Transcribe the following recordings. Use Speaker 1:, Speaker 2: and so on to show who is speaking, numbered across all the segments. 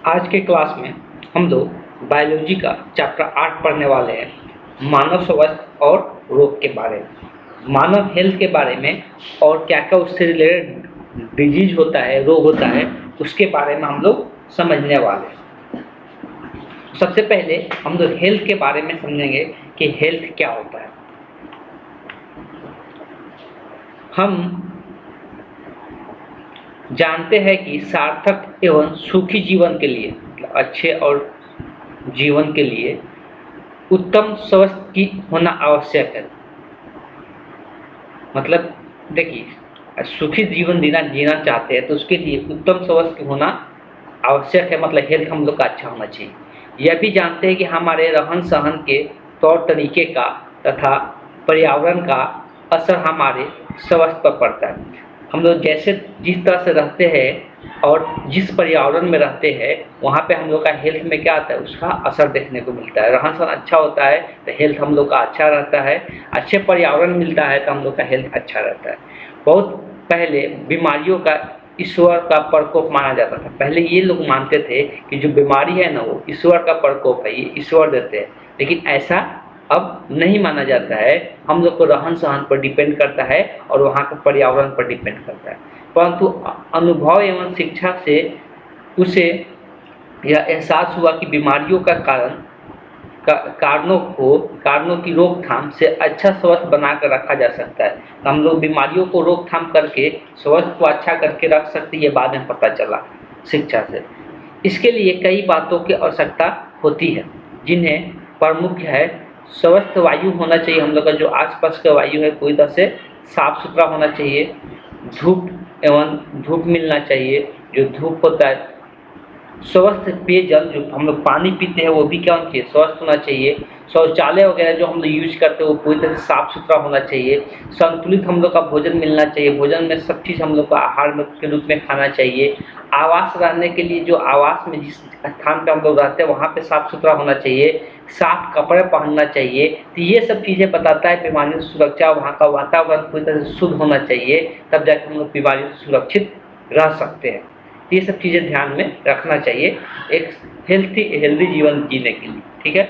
Speaker 1: आज के क्लास में हम लोग बायोलॉजी का चैप्टर 8 पढ़ने वाले हैं, मानव स्वास्थ्य और रोग के बारे में, मानव हेल्थ के बारे में और क्या क्या उससे रिलेटेड डिजीज होता है, रोग होता है, उसके बारे में हम लोग समझने वाले हैं। सबसे पहले हम लोग हेल्थ के बारे में समझेंगे कि हेल्थ क्या होता है। हम जानते हैं कि सार्थक एवं सुखी जीवन के लिए, अच्छे और जीवन के लिए उत्तम स्वास्थ्य की होना आवश्यक है। मतलब देखिए, सुखी जीवन जीना चाहते हैं तो उसके लिए उत्तम स्वास्थ्य होना आवश्यक है। मतलब हेल्थ हम लोग का अच्छा होना चाहिए। यह भी जानते हैं कि हमारे रहन सहन के तौर तरीके का तथा पर्यावरण का असर हमारे स्वास्थ्य पर पड़ता है। हम लोग जैसे जिस तरह से रहते हैं और जिस पर्यावरण में रहते हैं वहाँ पे हम लोग का हेल्थ में क्या आता है, उसका असर देखने को मिलता है। रहन सहन अच्छा होता है तो हेल्थ हम लोग का अच्छा रहता है। अच्छे पर्यावरण मिलता है तो हम लोग का हेल्थ अच्छा रहता है। बहुत पहले बीमारियों का ईश्वर का प्रकोप माना जाता था। पहले ये लोग मानते थे कि जो बीमारी है ना वो ईश्वर का प्रकोप है, ये ईश्वर देते हैं। लेकिन ऐसा अब नहीं माना जाता है। हम लोग को रहन सहन पर डिपेंड करता है और वहाँ के पर्यावरण पर डिपेंड करता है। परंतु अनुभव एवं शिक्षा से उसे यह एहसास हुआ कि बीमारियों का कारणों की रोकथाम से अच्छा स्वास्थ्य बनाकर रखा जा सकता है। तो हम लोग बीमारियों को रोकथाम करके स्वास्थ्य को अच्छा करके रख सकते हैं, ये बाद में पता चला शिक्षा से। इसके लिए कई बातों की आवश्यकता होती है, जिन्हें प्रमुख है स्वस्थ वायु होना चाहिए। हम लोग का जो आसपास का वायु है पूरी तरह से साफ सुथरा होना चाहिए। धूप मिलना चाहिए। जो धूप होता है, स्वस्थ पेयजल जो हम लोग पानी पीते हैं वो भी क्या होना चाहिए, स्वस्थ होना चाहिए। शौचालय वगैरह जो हम लोग यूज करते हैं वो पूरी तरह से साफ सुथरा होना चाहिए। संतुलित हम लोग का भोजन मिलना चाहिए। भोजन में सब चीज़ हम लोग को आहार के रूप में खाना चाहिए। आवास रहने के लिए जो आवास में जिस स्थान पे हम लोग रहते हैं वहाँ पे साफ सुथरा होना चाहिए। साफ कपड़े पहनना चाहिए। तो ये सब चीज़ें बताता है बीमारियों से सुरक्षा। वहाँ का वातावरण पूरी तरह से शुद्ध होना चाहिए, तब जाकर हम लोग बीमारियों से सुरक्षित रह सकते हैं। ये सब चीज़ें ध्यान में रखना चाहिए एक हेल्दी जीवन जीने के लिए। ठीक है।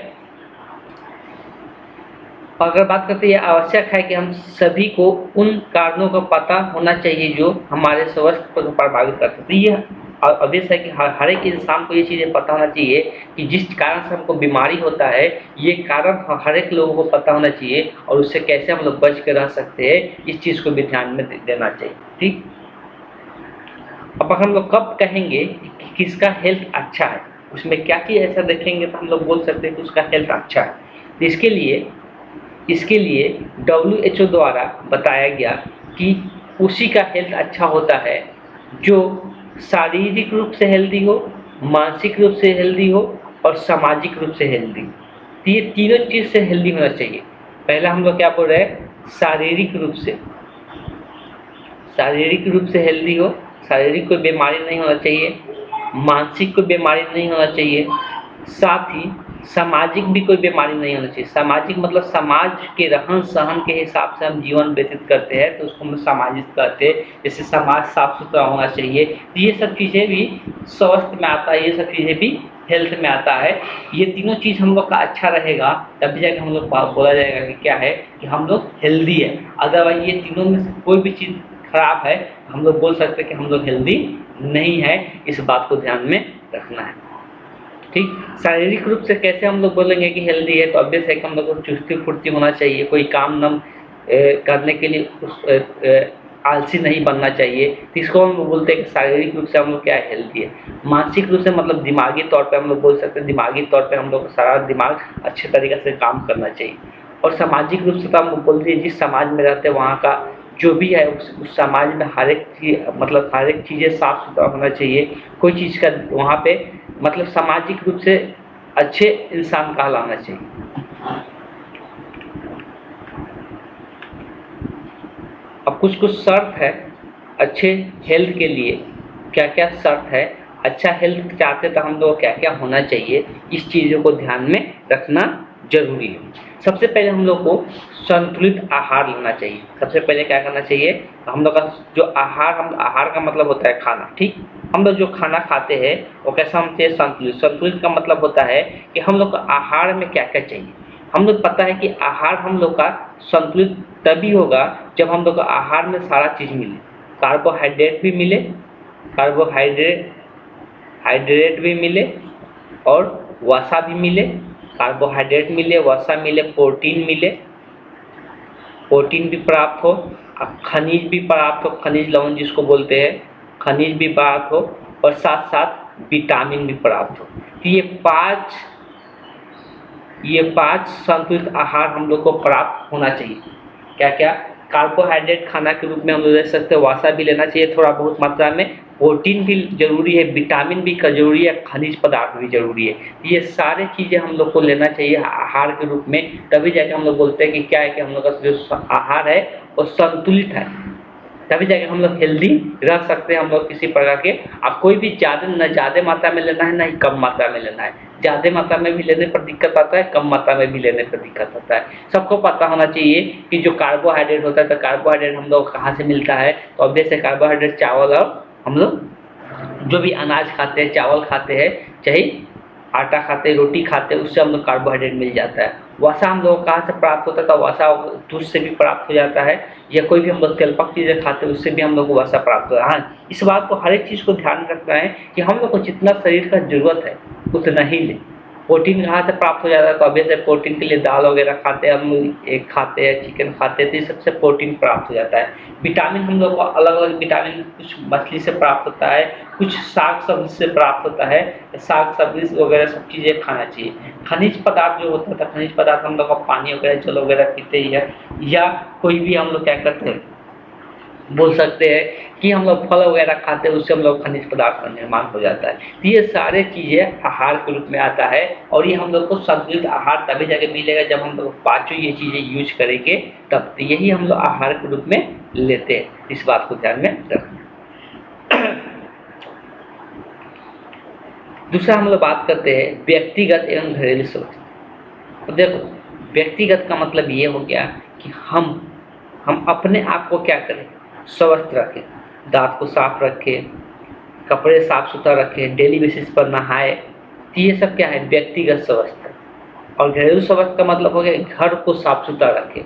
Speaker 1: अगर बात करते हैं, आवश्यक है कि हम सभी को उन कारणों का पता होना चाहिए जो हमारे स्वास्थ्य को प्रभावित करते हैं। तो ये ऑब्वियस है कि हर एक इंसान को ये चीज़ें पता होना चाहिए कि जिस कारण से हमको बीमारी होता है, ये कारण हर एक लोगों को पता होना चाहिए और उससे कैसे हम लोग बच के रह सकते हैं, इस चीज़ को भी ध्यान में देना चाहिए। ठीक। अब हम लोग कब कहेंगे कि किसका हेल्थ अच्छा है, उसमें क्या चीज़ ऐसा देखेंगे तो हम लोग बोल सकते हैं कि उसका हेल्थ अच्छा है। तो इसके लिए WHO द्वारा बताया गया कि उसी का हेल्थ अच्छा होता है जो शारीरिक रूप से हेल्दी हो, मानसिक रूप से हेल्दी हो और सामाजिक रूप से हेल्दी हो। तो ये तीनों चीज़ से हेल्दी होना चाहिए। पहला हम लोग क्या बोल रहे हैं, शारीरिक रूप से हेल्दी हो, शारीरिक कोई बीमारी नहीं होना चाहिए, मानसिक कोई बीमारी नहीं होना चाहिए, साथ ही सामाजिक भी कोई बीमारी नहीं होना चाहिए। सामाजिक मतलब समाज के रहन सहन के हिसाब से हम जीवन व्यतीत करते हैं तो उसको हम सामाजिक कहते हैं। जैसे समाज साफ सुथरा होना चाहिए। तो ये सब चीज़ें भी स्वास्थ्य में आता है, ये सब चीज़ें भी हेल्थ में आता है। ये तीनों चीज़ हम लोग का अच्छा रहेगा तब जाके हम लोग बोला जाएगा कि क्या है कि हम लोग हेल्दी है। अदरवाइज ये तीनों में से कोई भी चीज़ खराब है हम लोग बोल सकते हैं कि हम लोग हेल्दी नहीं है। इस बात को ध्यान में रखना है। ठीक। शारीरिक रूप से कैसे हम लोग बोलेंगे कि हेल्दी है, तो ऑब्वियस है कि हम लोग को चुस्ती फुर्ती होना चाहिए। कोई काम नम करने के लिए आलसी नहीं बनना चाहिए। तो इसको हम बोलते हैं कि शारीरिक रूप से हम लोग क्या है, हेल्दी है। मानसिक रूप से मतलब दिमागी तौर पे हम लोग बोल सकते हैं, दिमागी तौर पे हम लोग का सारा दिमाग अच्छे तरीके से काम करना चाहिए। और सामाजिक रूप से तो हम बोलते हैं जिस समाज में रहते हैं वहाँ का जो भी है उस समाज में हर एक चीज़ें साफ सुथरा होना चाहिए। कोई चीज़ का वहाँ पे मतलब सामाजिक रूप से अच्छे इंसान कहलाना चाहिए। अब कुछ शर्त है अच्छे हेल्थ के लिए। क्या क्या शर्त है, अच्छा हेल्थ चाहते तो हम लोग क्या क्या होना चाहिए, इस चीज़ों को ध्यान में रखना जरूरी है। सबसे पहले हम लोग को संतुलित आहार लेना चाहिए। सबसे पहले क्या करना चाहिए, हम लोग का जो आहार का मतलब होता है खाना, ठीक। हम लोग जो खाना खाते हैं वो कैसा होना चाहिए, संतुलित। संतुलित का मतलब होता है कि हम लोग को आहार में क्या क्या चाहिए। हम लोग पता है कि आहार हम लोग का संतुलित तभी होगा जब हम लोग को आहार में सारा चीज़ मिले, कार्बोहाइड्रेट भी मिले, हाइड्रेट भी मिले और वसा भी मिले। कार्बोहाइड्रेट मिले, वसा मिले, प्रोटीन मिले, प्रोटीन भी प्राप्त हो, खनिज भी प्राप्त हो, खनिज लवण जिसको बोलते हैं, खनिज भी प्राप्त हो और साथ साथ विटामिन भी प्राप्त हो। तो ये पांच संतुलित आहार हम लोग को प्राप्त होना चाहिए। क्या क्या, कार्बोहाइड्रेट खाना के रूप में हम लोग ले सकते हैं, वसा भी लेना चाहिए थोड़ा बहुत मात्रा में, प्रोटीन भी जरूरी है, विटामिन भी जरूरी है, खनिज पदार्थ भी जरूरी है। ये सारे चीज़ें हम लोग को लेना चाहिए आहार के रूप में, तभी जाके हम लोग बोलते हैं कि क्या है कि हम लोग का जो आहार है वो संतुलित है, तभी जाके हम लोग हेल्दी रह सकते हैं। हम लोग किसी प्रकार के, अब कोई भी ज़्यादा मात्रा में लेना है, ना ही कम मात्रा में लेना है। ज़्यादा मात्रा में भी लेने पर दिक्कत आता है, कम मात्रा में भी लेने पर दिक्कत आता है। सबको पता होना चाहिए कि जो कार्बोहाइड्रेट होता है, तो कार्बोहाइड्रेट हम लोग कहाँ से मिलता है, तो ऑब्वियस है कार्बोहाइड्रेट चावल, और हम लोग जो भी अनाज खाते हैं, चावल खाते हैं, चाहे आटा खाते हैं, रोटी खाते हैं, उससे हम लोग कार्बोहाइड्रेट मिल जाता है। वसा हम लोग कहाँ से प्राप्त होता है, तो वसा दूध से भी प्राप्त हो जाता है, या कोई भी हम लोग तेलपक चीज़ें खाते हैं उससे भी हम लोग को वसा प्राप्त होता है। हाँ, इस बात को हर एक चीज़ को ध्यान रखना है कि हम लोग को जितना शरीर का जरूरत है उतना ही लें। प्रोटीन कहाँ से प्राप्त हो जाता है, तो ऑब्वियस है प्रोटीन के लिए दाल वगैरह खाते हैं, हम एग खाते हैं, चिकन खाते हैं, तो ये सबसे प्रोटीन प्राप्त हो जाता है। विटामिन हम लोग को अलग अलग विटामिन, कुछ मछली से प्राप्त होता है, कुछ साग सब्जी से प्राप्त होता है, साग सब्जी वगैरह सब चीज़ें खाना चाहिए। खनिज पदार्थ जो होता था, खनिज पदार्थ हम लोग को पानी वगैरह, जल वगैरह पीते ही है, या कोई भी हम लोग क्या करते हैं, बोल सकते हैं कि हम लोग फल वगैरह खाते हैं, उससे हम लोग खनिज पदार्थ का निर्माण हो जाता है। तो ये सारे चीज़ें आहार के रूप में आता है, और ये हम लोग को संतुलित आहार तभी जाके मिलेगा जब हम लोग पाँचों ये चीज़ें यूज करेंगे, तब तो यही हम लोग आहार के रूप में लेते हैं। इस बात को ध्यान में रखना। दूसरा हम लोग बात करते हैं व्यक्तिगत एवं घरेलू स्वास्थ्य। तो देखो, व्यक्तिगत का मतलब ये हो गया कि हम अपने आप को क्या करें, स्वस्थ रखें, दांत को साफ रखें, कपड़े साफ सुथरा रखें, डेली बेसिस पर नहाए। तो ये सब क्या है, व्यक्तिगत स्वास्थ्य। और घरेलू स्वास्थ्य का मतलब हो गया घर को साफ सुथरा रखें।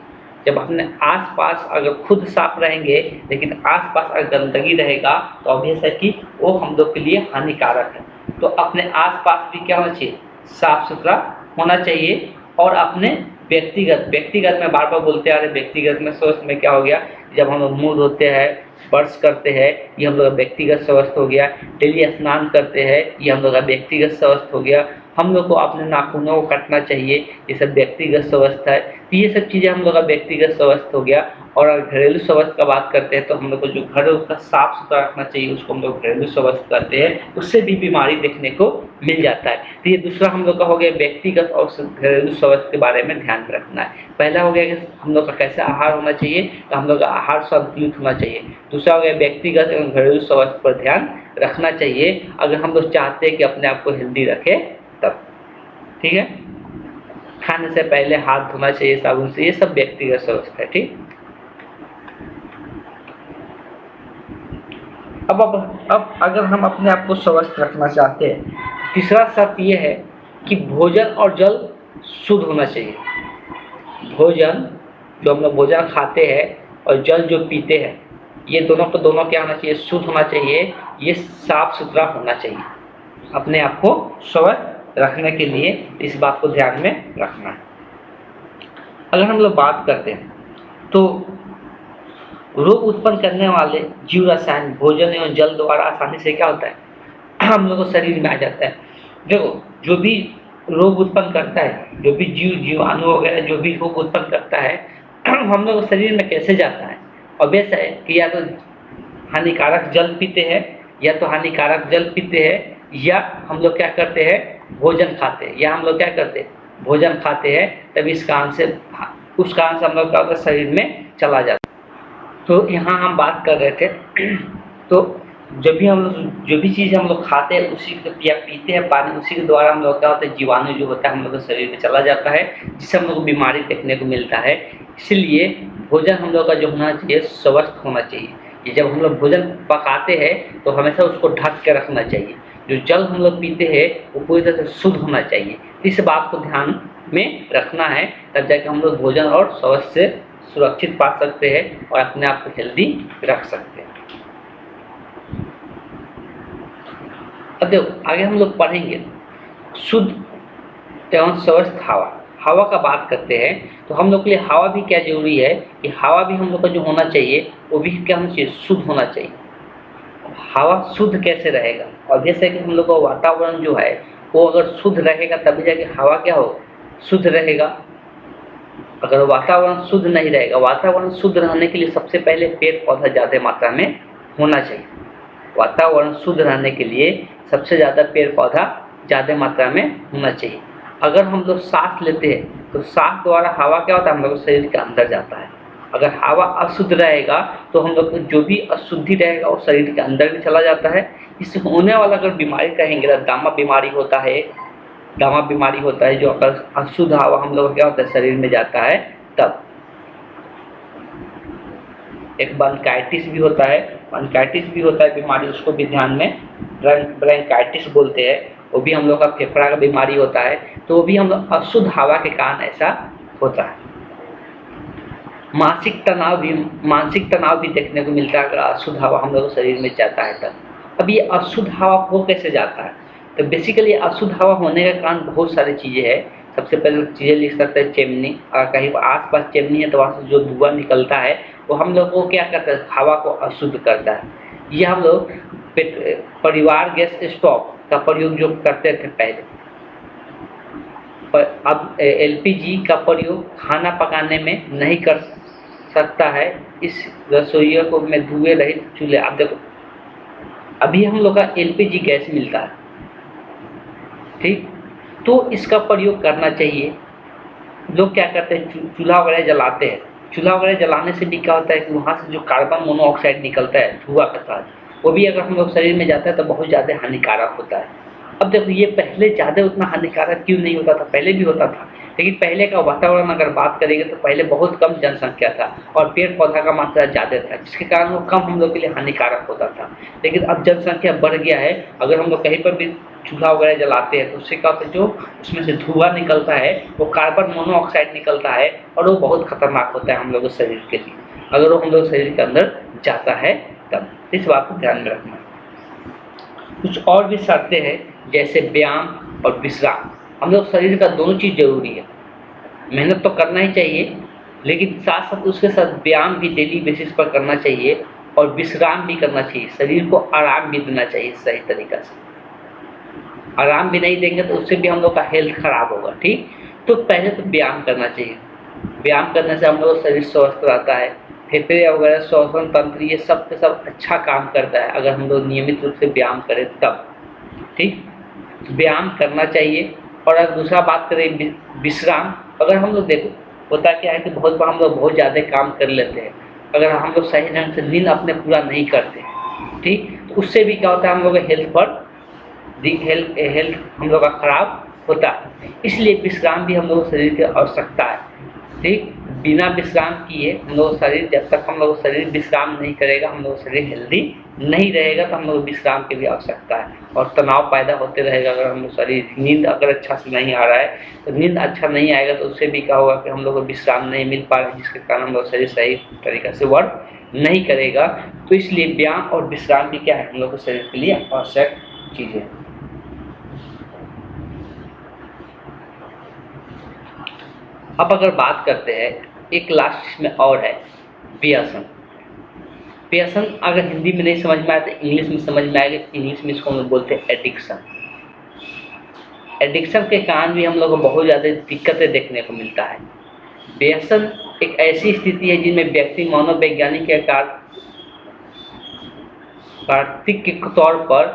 Speaker 1: जब अपने आसपास अगर खुद साफ रहेंगे, लेकिन आसपास अगर गंदगी रहेगा, तो ऑब्वियस है कि वो हम लोग के लिए हानिकारक है। तो अपने आसपास भी क्या होना चाहिए, साफ सुथरा होना चाहिए। और अपने व्यक्तिगत में बार बार बोलते आ रहे, व्यक्तिगत में स्वास्थ्य में क्या हो गया, जब हम लोग मुंह धोते हैं, ब्रश करते हैं, ये हम लोग का व्यक्तिगत स्वास्थ्य हो गया। डेली स्नान करते हैं, ये हम लोग का व्यक्तिगत स्वास्थ्य हो गया। हम लोग को अपने नाखूनों को काटना चाहिए, ये सब व्यक्तिगत स्वास्थ्य है। तो ये सब चीज़ें हम लोग का व्यक्तिगत स्वास्थ्य हो गया। और अगर घरेलू स्वास्थ्य का बात करते हैं, तो हम लोग को जो घर है उसका साफ सुथरा रखना चाहिए, उसको हम लोग घरेलू स्वास्थ्य कहते हैं। उससे भी बीमारी देखने को मिल जाता है। तो ये दूसरा हम लोग का हो गया व्यक्तिगत और घरेलू स्वास्थ्य के बारे में ध्यान रखना है। पहला हो गया कि हम लोग का कैसे आहार होना चाहिए, तो हम लोग का आहार संतुलित होना चाहिए। दूसरा हो गया व्यक्तिगत एवं घरेलू स्वास्थ्य पर ध्यान रखना चाहिए, अगर हम लोग चाहते हैं कि अपने आप को हेल्दी रखें तब। ठीक है, खाने से पहले हाथ धोना चाहिए साबुन से, ये सब व्यक्तिगत स्वास्थ्य है। ठीक, अब अगर हम अपने आप को स्वस्थ रखना चाहते हैं, तीसरा शर्त ये है कि भोजन और जल शुद्ध होना चाहिए। भोजन, जो हम लोग भोजन खाते हैं, और जल जो पीते हैं, ये दोनों क्या होना चाहिए, शुद्ध होना चाहिए, ये साफ सुथरा होना चाहिए। अपने आप को स्वस्थ रखने के लिए इस बात को ध्यान में रखना है। अगर हम लोग बात करते हैं तो रोग उत्पन्न करने वाले जीव रसायन भोजन एवं जल द्वारा आसानी से क्या होता है, हम लोग को शरीर में आ जाता है। देखो, जो भी रोग उत्पन्न करता है, जो भी जीवाणु वगैरह जो भी रोग उत्पन्न करता है, हम लोग शरीर में कैसे जाता है। ऑब्वियस है कि या तो हानिकारक जल पीते हैं, या हम लोग क्या करते हैं, भोजन खाते हैं, या हम लोग क्या करते हैं, भोजन खाते हैं, तभी उस कारण से हम लोग का शरीर में चला जाता है। तो यहाँ हम बात कर रहे थे, तो जब भी हम लोग जो भी चीज़ हम लोग खाते हैं उसी को या पीते हैं पानी, उसी के द्वारा हम लोग क्या होता है, जीवाणु जो होता है हम लोग के शरीर में चला जाता है, जिससे हम लोग को बीमारी देखने को मिलता है। इसलिए भोजन हम लोग का जो होना चाहिए स्वस्थ होना चाहिए। कि जब हम लोग भोजन पकाते हैं तो हमेशा उसको ढक के रखना चाहिए। जो जल हम लोग पीते हैं वो पूरी तरह से शुद्ध होना चाहिए। इस बात को ध्यान में रखना है, तब जाके हम लोग भोजन और स्वास्थ्य से सुरक्षित पा सकते हैं और अपने आप को हेल्दी रख सकते हैं। अब देखो आगे हम लोग पढ़ेंगे शुद्ध एवं स्वस्थ हवा। हवा का बात करते हैं तो हम लोग के लिए हवा भी क्या जरूरी है कि हवा भी हम लोग का जो होना चाहिए वो भी क्या होना चाहिए, शुद्ध होना चाहिए। हवा शुद्ध कैसे रहेगा, और जैसे कि हम लोग का वातावरण जो है वो अगर शुद्ध रहेगा तभी जाके हवा क्या हो, शुद्ध रहेगा। अगर वातावरण शुद्ध नहीं रहेगा, वातावरण शुद्ध रहने के लिए सबसे पहले पेड़ पौधा ज़्यादा मात्रा में होना चाहिए। वातावरण शुद्ध रहने के लिए सबसे ज़्यादा पेड़ पौधा ज़्यादा मात्रा में होना चाहिए। अगर हम लोग सांस लेते हैं तो सांस द्वारा हवा क्या होता है, हम लोग शरीर के अंदर जाता है। अगर हवा अशुद्ध रहेगा तो हम लोग जो भी अशुद्धि रहेगा वो शरीर के अंदर भी चला जाता है। इससे होने वाला अगर बीमारी कहेंगे तो दामा बीमारी होता है। दामा बीमारी होता है जो अगर अशुद्ध हवा हम लोग क्या होता है शरीर में जाता है तब। एक ब्रोंकाइटिस भी होता है, ब्रोंकाइटिस भी होता है बीमारी, उसको भी ध्यान में, ब्रोंकाइटिस बोलते हैं। वो भी हम लोग का फेफड़ा का बीमारी होता है, तो वो भी हम लोग अशुद्ध हवा के कारण ऐसा होता है। मानसिक तनाव भी देखने को मिलता है अगर अशुद्ध हवा हम लोग शरीर में जाता है तब। अब ये अशुद्ध हवा हो कैसे जाता है, तो बेसिकली अशुद्ध हवा होने का कारण बहुत सारी चीज़ें हैं। सबसे पहले चीज़ें लिख सकते हैं चिमनी। अगर कहीं आस पास चिमनी है तो वहाँ से जो धुआं निकलता है वो हम लोग को क्या करता है, हवा को अशुद्ध करता है। ये हम लोग परिवार गैस स्टोव का प्रयोग जो करते थे पहले, पर अब एलपीजी का प्रयोग खाना पकाने में नहीं कर सकता है। इस रसोइयों को में धुएं रहित चूल्हे, आप देखो अभी हम लोग का एलपीजी गैस मिलता है, ठीक, तो इसका प्रयोग करना चाहिए। लोग क्या करते हैं, चूल्हा वगैरह जलाते हैं। चूल्हा वगैरह जलाने से भी क्या होता है कि वहाँ से जो कार्बन मोनोऑक्साइड निकलता है धुआं के साथ, वो भी अगर हम लोग शरीर में जाता है तो बहुत ज़्यादा हानिकारक होता है। अब देखो ये पहले ज़्यादा उतना हानिकारक क्यों नहीं होता था, पहले भी होता था, लेकिन पहले का वातावरण अगर बात करेंगे तो पहले बहुत कम जनसंख्या था और पेड़ पौधा का मात्रा ज़्यादा था, जिसके कारण वो कम हम लोग के लिए हानिकारक होता था। लेकिन अब जनसंख्या बढ़ गया है, अगर हम लोग कहीं पर भी चूल्हा वगैरह जलाते हैं तो उससे क्या होता है, जो उसमें से धुआं निकलता है वो कार्बन मोनोऑक्साइड निकलता है और वो बहुत खतरनाक होता है हम लोग के शरीर के लिए, अगर वो हम लोग शरीर के अंदर जाता है तब। इस बात को ध्यान में रखना। कुछ और भी शर्तें हैं जैसे व्यायाम और विश्राम। हम लोग शरीर का दोनों चीज़ जरूरी है, मेहनत तो करना ही चाहिए लेकिन साथ साथ उसके साथ व्यायाम भी डेली बेसिस पर करना चाहिए और विश्राम भी करना चाहिए। शरीर को आराम भी देना चाहिए सही तरीक़ा से। आराम भी नहीं देंगे तो उससे भी हम लोग का हेल्थ खराब होगा, ठीक। तो पहले तो व्यायाम करना चाहिए। व्यायाम करने से हम लोग शरीर स्वस्थ रहता है, फेफड़े वगैरह श्वसन तंत्र ये सब के सब अच्छा काम करता है अगर हम लोग नियमित रूप से व्यायाम करें तब, ठीक। व्यायाम करना चाहिए। और अगर दूसरा बात करें विश्राम, अगर हम लोग देखो होता क्या है कि बहुत बार हम लोग बहुत ज़्यादा काम कर लेते हैं, अगर हम लोग सही ढंग से नींद अपने पूरा नहीं करते, ठीक, तो उससे भी क्या होता है हम लोग हेल्थ पर हेल्थ हम लोग का खराब होता है। इसलिए विश्राम भी हम लोग शरीर की आवश्यकता है, ठीक। बिना विश्राम किए हम लोग शरीर, जब तक हम लोग शरीर विश्राम नहीं करेगा हम लोग शरीर हेल्दी नहीं रहेगा, तो हम लोग विश्राम की भी आवश्यकता है। और तनाव पैदा होते रहेगा अगर हम लोग शरीर, नींद अगर अच्छा से नहीं आ रहा है तो नींद अच्छा नहीं आएगा तो उससे भी क्या होगा कि हम लोग को विश्राम नहीं मिल पा रहा है, जिसके कारण हम लोग शरीर सही तरीक़े से वर्क नहीं करेगा। तो इसलिए व्यायाम और विश्राम भी क्या है हम लोग को शरीर के लिए आवश्यक चीज़ें। अब अगर बात करते हैं एक लास्ट में और है व्यसन। व्यसन अगर हिंदी में नहीं समझ में आया तो इंग्लिश में समझ में आएगा। इंग्लिश में इसको हम लोग बोलते हैं एडिक्शन। एडिक्शन के कारण भी हम लोग को बहुत ज़्यादा दिक्कतें देखने को मिलता है। व्यसन एक ऐसी स्थिति है जिनमें व्यक्ति मनोवैज्ञानिक के कार्तिक के तौर पर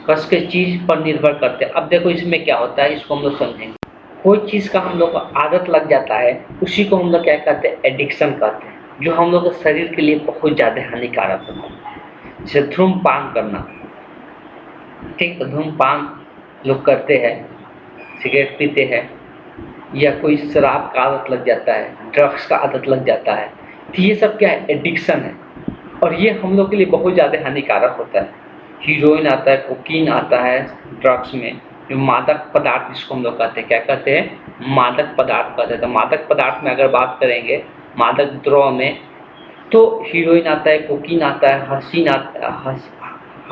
Speaker 1: कस के चीज़ पर निर्भर करते हैं। अब देखो इसमें क्या होता है, इसको हम लोग समझेंगे। कोई चीज़ का हम लोग को आदत लग जाता है, उसी को हम लोग क्या कहते हैं, एडिक्शन कहते हैं, जो हम लोग के शरीर के लिए बहुत ज़्यादा हानिकारक होता है। जैसे धूम्रपान करना, ठीक, तो धूम्रपान लोग करते हैं, सिगरेट पीते हैं, या कोई शराब का आदत लग जाता है, ड्रग्स का आदत लग जाता है, तो ये सब क्या है, एडिक्शन है। और ये हम लोग के लिए बहुत ज़्यादा हानिकारक होता है। हीरोइन आता है, कोकीन आता है ड्रग्स में, जो मादक पदार्थ जिसको हम लोग कहते हैं, क्या कहते हैं, मादक पदार्थ कहते हैं। तो मादक पदार्थ में अगर बात करेंगे, मादक द्रव्य में, तो हीरोइन आता है, कोकीन आता है, हसीन आता है,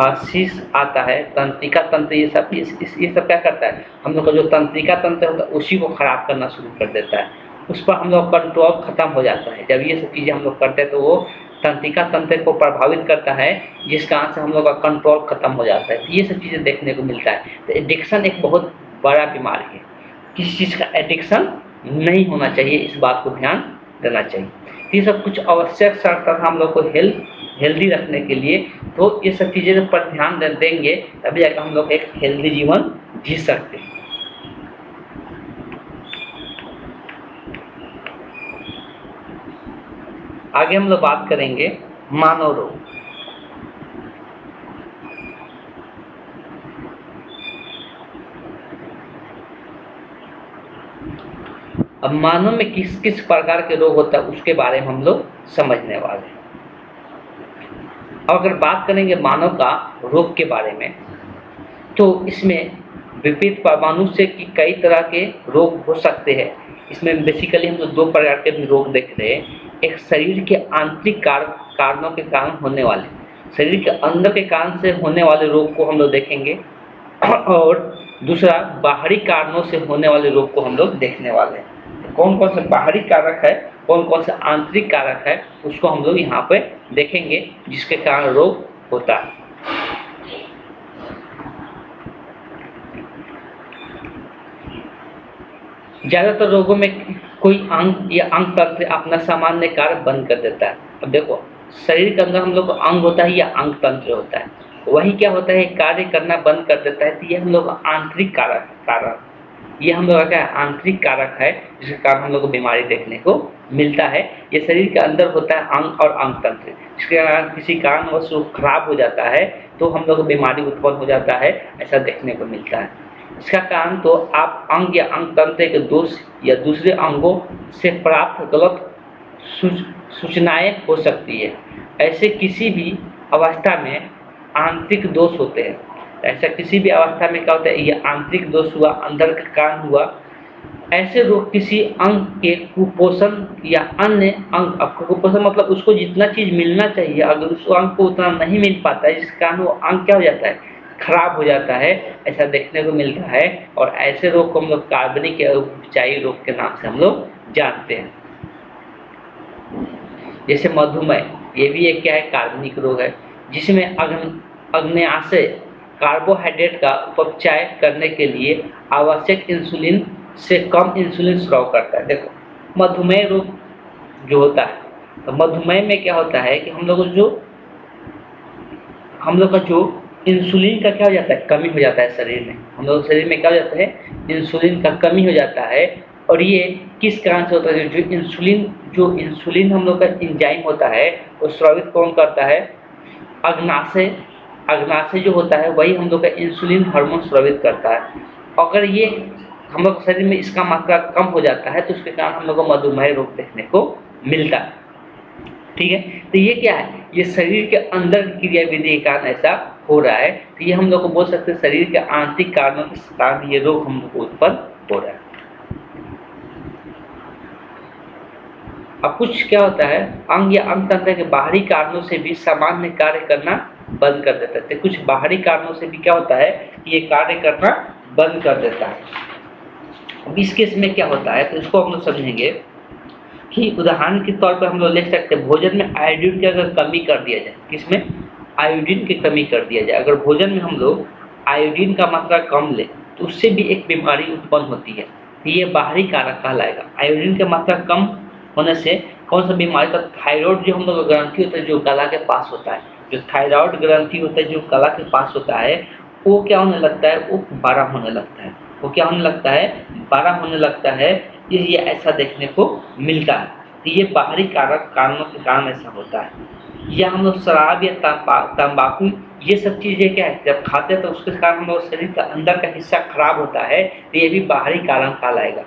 Speaker 1: हशीश आता है, तंत्रिका तंत्र, ये सब क्या करता है, हम लोग का जो तंत्रिका तंत्र होता है उसी को खराब करना शुरू कर देता है, उस पर हम लोग कंट्रोल खत्म हो जाता है। जब ये सब चीज़ें हम लोग करते हैं तो वो तंत्रिका तंत्र को प्रभावित करता है, जिस कारण से हम लोग का कंट्रोल खत्म हो जाता है। तो ये सब चीज़ें देखने को मिलता है। तो एडिक्शन एक बहुत बड़ा बीमारी है, किसी चीज़ का एडिक्शन नहीं होना चाहिए, इस बात को ध्यान देना चाहिए। ये सब कुछ आवश्यक शर्त हम लोग को हेल्दी रखने के लिए, तो ये सब चीज़ें पर ध्यान देंगे तभी जाकर हम लोग एक हेल्दी जीवन जी सकते हैं। आगे हम लोग बात करेंगे मानव रोग। अब मानव में किस किस प्रकार के रोग होता है उसके बारे में हम लोग समझने वाले हैं। अगर बात करेंगे मानव का रोग के बारे में, तो इसमें विपरीत परमाणु से कि कई तरह के रोग हो सकते हैं। इसमें बेसिकली हम लोग दो प्रकार के भी रोग देख रहे हैं। एक शरीर के आंतरिक कारणों के कारण होने वाले, शरीर के अंदर के कारण से होने वाले रोग को हम लोग देखेंगे, और दूसरा बाहरी कारणों से होने वाले रोग को हम लोग देखने वाले हैं। तो कौन कौन से बाहरी कारक है, कौन कौन से आंतरिक कारक है, उसको हम लोग यहाँ पे देखेंगे जिसके कारण रोग होता है। ज़्यादातर रोगों में कोई अंग या अंग तंत्र अपना सामान्य कार्य बंद कर देता है। अब देखो, शरीर के अंदर हम लोग को अंग होता है या अंग तंत्र होता है, वही क्या होता है, कार्य करना बंद कर देता है। तो ये हम लोग का आंतरिक कारण, ये हम लोग का क्या आंतरिक कारक है, जिसके कारण हम लोग को बीमारी देखने को मिलता है। ये शरीर के अंदर होता है अंग और अंग तंत्र, जिसके कारण किसी कारणवश वो खराब हो जाता है तो हम लोग को बीमारी उत्पन्न हो जाता है, ऐसा देखने को मिलता है। इसका कारण तो आप अंग या अंग तंत्र के दोष या दूसरे अंगों से प्राप्त गलत सूचनाएं हो सकती है। ऐसे किसी भी अवस्था में आंतरिक दोष होते हैं। ऐसा किसी भी अवस्था में क्या होता है, ये आंतरिक दोष हुआ, अंदर का कारण हुआ। ऐसे रोग किसी अंग के कुपोषण या अन्य अंग, आपको कुपोषण मतलब उसको जितना चीज मिलना चाहिए अगर उस अंग को उतना नहीं मिल पाता है, जिस कारण वो अंग क्या हो जाता है, खराब हो जाता है, ऐसा देखने को मिलता है। और ऐसे रोग को हम लोग कार्बनिक या उपचायी रोग के नाम से हम लोग जानते हैं। जैसे मधुमेह, ये भी एक क्या है, कार्बनिक रोग है, जिसमें अग्न्याशय कार्बोहाइड्रेट का उपचाय करने के लिए आवश्यक इंसुलिन से कम इंसुलिन स्राव करता है। देखो, मधुमेह रोग जो होता है, तो मधुमेह में क्या होता है कि हम लोग का जो इंसुलिन का क्या हो जाता है, कमी हो जाता है शरीर में। हम लोग शरीर में क्या हो जाता है, इंसुलिन का कमी हो जाता है। और ये किस कारण से होता है, जो इंसुलिन हम लोग का एंजाइम होता है वो स्रावित कौन करता है, अग्नाशय जो होता है वही हम लोग का इंसुलिन हार्मोन स्रावित करता है। अगर ये हम लोग शरीर में इसका मात्रा कम हो जाता है तो उसके कारण हम लोग को मधुमेह रोग देखने को मिलता है। ठीक है, तो ये क्या है, ये शरीर के अंदर की क्रियाविधि के कारण ऐसा हो रहा है। तो ये हम लोग को बोल सकते हैं शरीर के आंतरिक कारणों के कारण ये रोग हम लोग को उत्पन्न हो रहा है। अब कुछ क्या होता है, अंग या अंग तंत्र के बाहरी कारणों से भी सामान्य कार्य करना बंद कर देता है। कुछ बाहरी कारणों से भी क्या होता है, ये कार्य करना बंद कर देता है। अब इस केस में क्या होता है, तो इसको हम लोग समझेंगे कि उदाहरण के तौर पर हम लोग लिख सकते हैं, भोजन में आयोडीन की अगर कमी कर दिया जाए, किसमें, आयोडीन की कमी कर दिया जाए, अगर भोजन में हम लोग आयोडीन का मात्रा कम ले तो उससे भी एक बीमारी उत्पन्न होती है। ये बाहरी कारक कहलाएगा। आयोडीन की मात्रा कम होने से कौन सा बीमारी, तो थायराइड जो हम लोग का ग्रंथि होता है जो गला के पास होता है, जो थायराइड ग्रंथि होता है जो गला के पास होता है, वो क्या होने लगता है, वो बड़ा होने लगता है। वो क्या होने लगता है, बड़ा होने लगता है। ये ऐसा देखने को मिलता है। तो ये बाहरी कारणों के कारण ऐसा होता है। या हम लोग शराब या तंबाकू, ये सब चीज़ें क्या है, जब खाते हैं तो उसके कारण हम लोग शरीर का अंदर का हिस्सा खराब होता है, तो ये भी बाहरी कारण कहलाएगा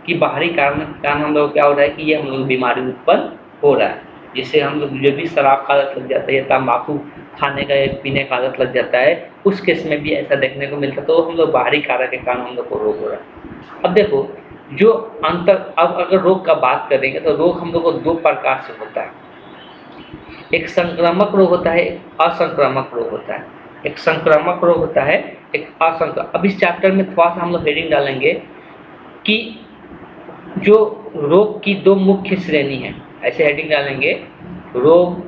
Speaker 1: कि बाहरी कारण हम लोग क्या हो रहा है कि ये हम लोग बीमारी उत्पन्न हो रहा है। जिससे हम लोग जो भी शराब का आदत लग जाता है या तंबाकू खाने का या पीने का आदत लग जाता है, उस केस में भी ऐसा देखने को मिलता है। तो हम लोग बाहरी कारक के कारण हम लोग को रोग हो रहा है। अब देखो जो अब अगर रोग का बात करेंगे तो रोग हम लोग को दो प्रकार से होता है। एक संक्रामक रोग होता है, एक असंक्रामक रोग होता है। एक संक्रामक रोग होता है, एक असंक्रामक। अब इस चैप्टर में थोड़ा सा हम लोग हेडिंग डालेंगे कि जो रोग की दो मुख्य श्रेणी है, ऐसे हेडिंग डालेंगे, रोग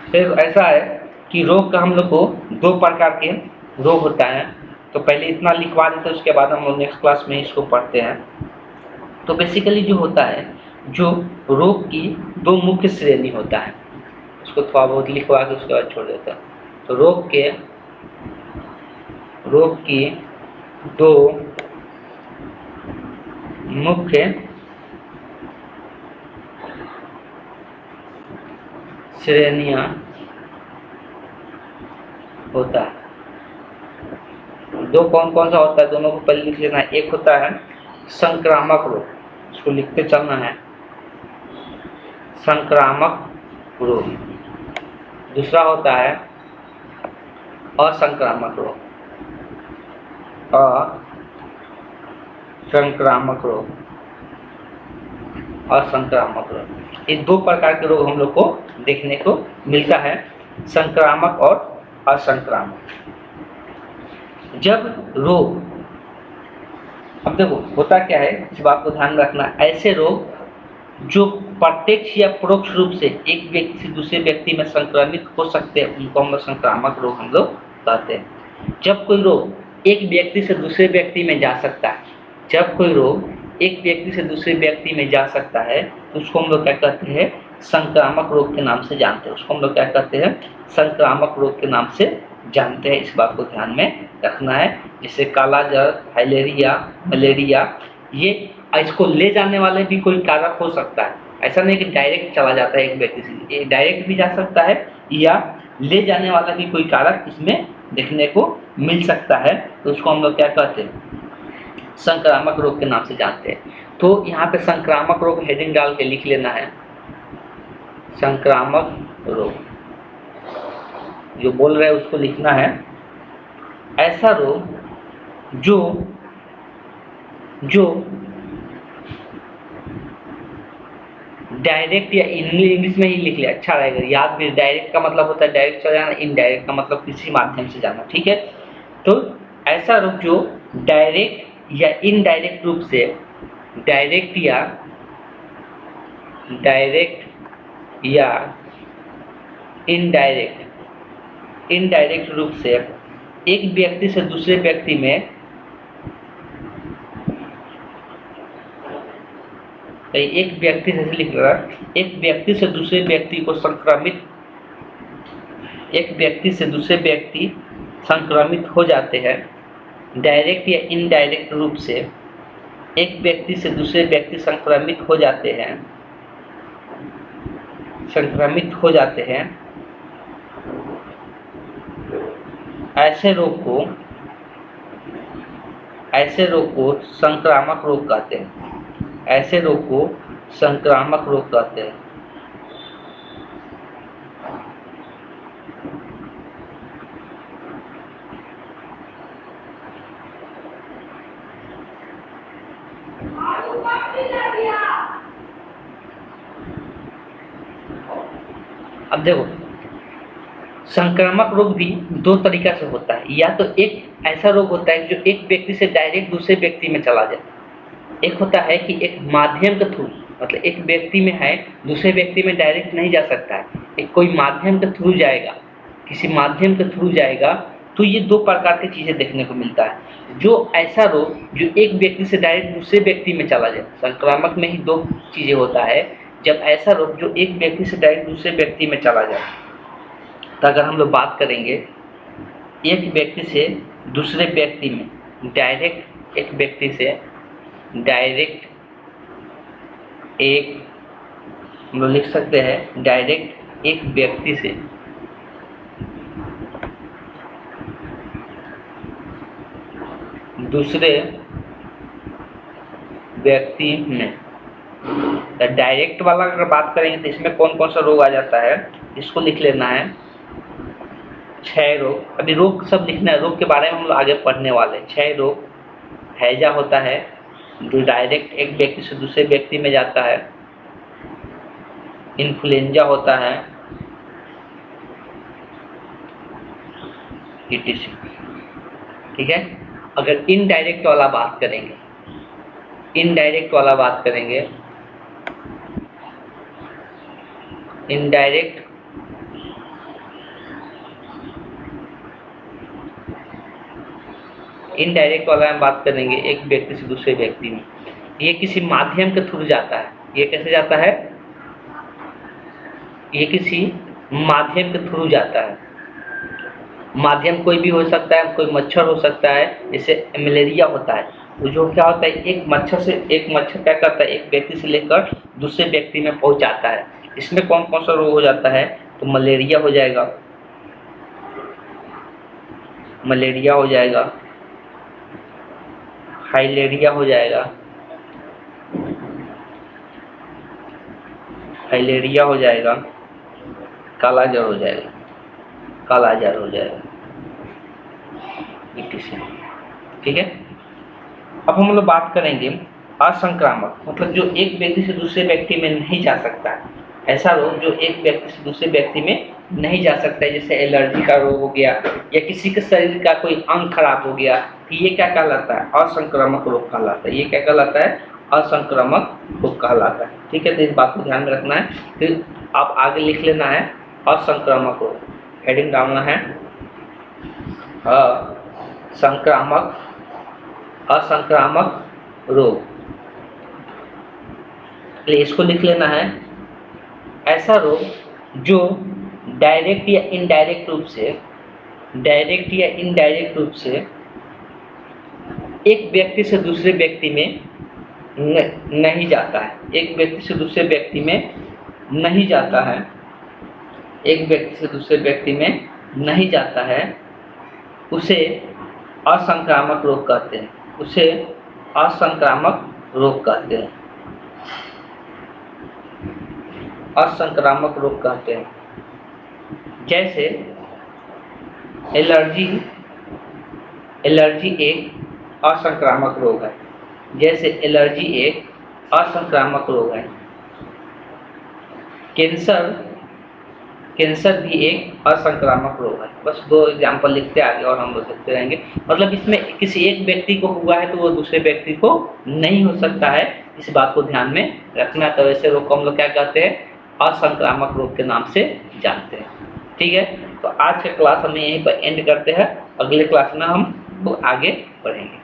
Speaker 1: फिर ऐसा है कि रोग का हम लोग को दो प्रकार के रोग होता है। तो पहले इतना लिखवा देते हैं, उसके बाद हम लोग नेक्स्ट क्लास में इसको पढ़ते हैं। तो बेसिकली जो होता है, जो रोग की दो मुख्य श्रेणी होता है, उसको थोड़ा बहुत लिखवा के उसके बाद छोड़ देते हैं। तो रोग की दो मुख्य श्रेणियां होता है। दो कौन कौन सा होता है, दोनों को पहले लिख लेना है। एक होता है संक्रामक रोग, इसको लिखते चलना है, संक्रामक रोग। दूसरा होता है असंक्रामक रोग, असंक्रामक रोग, असंक्रामक रोग। ये दो प्रकार के रोग हम लोग को देखने को मिलता है, संक्रामक और असंक्रामक। जब रोग, अब देखो होता क्या है, इस बात को ध्यान रखना, ऐसे रोग जो प्रत्यक्ष या परोक्ष रूप से एक व्यक्ति से दूसरे व्यक्ति में संक्रमित हो सकते हैं, उनको हम लोग संक्रामक रोग हम लोग कहते हैं। जब कोई रोग एक व्यक्ति से दूसरे व्यक्ति में जा सकता है, जब कोई रोग एक व्यक्ति से दूसरे व्यक्ति में जा सकता है, तो उसको हम लोग क्या कहते हैं, संक्रामक रोग के नाम से जानते हैं। उसको हम लोग क्या कहते हैं, संक्रामक रोग के नाम से जानते हैं। इस बात को ध्यान में रखना है। जैसे काला जर, फाइलेरिया, मलेरिया, ये इसको ले जाने वाले भी कोई कारक हो सकता है। ऐसा नहीं कि डायरेक्ट चला जाता है एक व्यक्ति से, ये डायरेक्ट भी जा सकता है या ले जाने वाला भी कोई कारक इसमें देखने को मिल सकता है। तो उसको हम लोग क्या कहते हैं, संक्रामक रोग के नाम से जानते हैं। तो यहाँ पे संक्रामक रोग हेडिंग डाल के लिख लेना है, संक्रामक रोग जो बोल रहे हैं उसको लिखना है। ऐसा रोग जो डायरेक्ट, या इंग्लिश में ही लिख ले अच्छा रहेगा, याद भी। डायरेक्ट का मतलब होता है डायरेक्ट चला जाना, इनडायरेक्ट का मतलब किसी माध्यम से जाना, ठीक है। तो ऐसा रोग जो डायरेक्ट या इनडायरेक्ट रूप से, डायरेक्ट या इनडायरेक्ट रूप से एक व्यक्ति से दूसरे व्यक्ति में, एक व्यक्ति से लिख रहा, एक व्यक्ति से दूसरे व्यक्ति को संक्रमित, एक व्यक्ति से दूसरे व्यक्ति संक्रमित हो जाते हैं। डायरेक्ट या इनडायरेक्ट रूप से एक व्यक्ति से दूसरे व्यक्ति संक्रमित हो जाते हैं, ऐसे रोग को संक्रामक रोग कहते हैं। ऐसे रोग को संक्रामक रोग कहते हैं। अब देखो, संक्रामक रोग भी दो तरीका से होता है। या तो एक ऐसा रोग होता है जो एक व्यक्ति से डायरेक्ट दूसरे व्यक्ति में चला जाए। एक होता है कि एक माध्यम के थ्रू, मतलब एक व्यक्ति में है, दूसरे व्यक्ति में डायरेक्ट नहीं जा सकता है, एक कोई माध्यम के थ्रू जाएगा, किसी माध्यम के थ्रू जाएगा, तो ये दो प्रकार की चीज़ें देखने को मिलता है। जो ऐसा रोग जो एक व्यक्ति से डायरेक्ट दूसरे व्यक्ति में चला जाए, संक्रामक में ही दो चीज़ें होता है। जब ऐसा रोग जो एक व्यक्ति से डायरेक्ट दूसरे व्यक्ति में चला जाए, तो अगर हम लोग बात करेंगे एक व्यक्ति से दूसरे व्यक्ति में डायरेक्ट, एक व्यक्ति से डायरेक्ट, एक हम लोग लिख सकते हैं डायरेक्ट एक व्यक्ति से दूसरे व्यक्ति में, डायरेक्ट वाला अगर बात करेंगे तो इसमें कौन कौन सा रोग आ जाता है, इसको लिख लेना है। क्षय रोग, अभी रोग सब लिखना है, रोग के बारे में हम लोग आगे पढ़ने वाले। क्षय रोग, हैजा होता है जो डायरेक्ट एक व्यक्ति से दूसरे व्यक्ति में जाता है। इन्फ्लुएंजा होता है, etc। ठीक है। अगर इनडायरेक्ट वाला बात करेंगे, इनडायरेक्ट वाला बात करेंगे, इनडायरेक्ट वाला हम बात करेंगे एक व्यक्ति से दूसरे व्यक्ति में, ये किसी माध्यम के थ्रू जाता है। ये कैसे जाता है, ये किसी माध्यम के थ्रू जाता है। माध्यम कोई भी हो सकता है, कोई मच्छर हो सकता है, जैसे मलेरिया होता है। तो जो क्या होता है, एक मच्छर क्या करता है, एक व्यक्ति से लेकर दूसरे व्यक्ति में पहुंच जाता है। इसमें कौन कौन सा रोग हो जाता है, तो मलेरिया हो जाएगा, मलेरिया हो जाएगा, फाइलेरिया हो जाएगा, फाइलेरिया हो जाएगा, कालाजार हो जाएगा, कालाजार हो जाएगा, ठीक है। अब हम लोग बात करेंगे असंक्रामक, मतलब जो एक व्यक्ति से दूसरे व्यक्ति में नहीं जा सकता है। ऐसा रोग जो एक व्यक्ति से दूसरे व्यक्ति में नहीं जा सकता है, जैसे एलर्जी का रोग हो गया या किसी के शरीर का कोई अंग खराब हो गया, ये क्या कहलाता है, असंक्रामक रोग कहलाता है। ये क्या कहलाता है, असंक्रामक रोग कहलाता है। ठीक है, तो इस बात को ध्यान में रखना है। फिर आप आगे लिख लेना है असंक्रामक रोग, हेडिंग डालना है असंक्रामक, असंक्रामक रोग, इसको लिख लेना है। ऐसा रोग जो डायरेक्ट या इनडायरेक्ट रूप से, डायरेक्ट या इनडायरेक्ट रूप से एक व्यक्ति से दूसरे व्यक्ति में नहीं जाता है, एक व्यक्ति से दूसरे व्यक्ति में नहीं जाता है, एक व्यक्ति से दूसरे व्यक्ति में नहीं जाता है, उसे असंक्रामक रोग कहते हैं, उसे असंक्रामक रोग कहते हैं, असंक्रामक रोग कहते हैं। जैसे एलर्जी, एलर्जी एक असंक्रामक रोग है, जैसे एलर्जी एक असंक्रामक रोग है। कैंसर, कैंसर भी एक असंक्रामक रोग है। बस दो एग्जाम्पल लिखते आगे और हम लोग लिखते रहेंगे। मतलब इसमें किसी एक व्यक्ति को हुआ है तो वो दूसरे व्यक्ति को नहीं हो सकता है, इस बात को ध्यान में रखना। तो ऐसे रोग को हम लोग क्या कहते हैं, असंक्रामक रोग के नाम से जानते हैं। ठीक है, तो आज का क्लास हम यहीं पर एंड करते हैं, अगले क्लास में हम आगे बढ़ेंगे।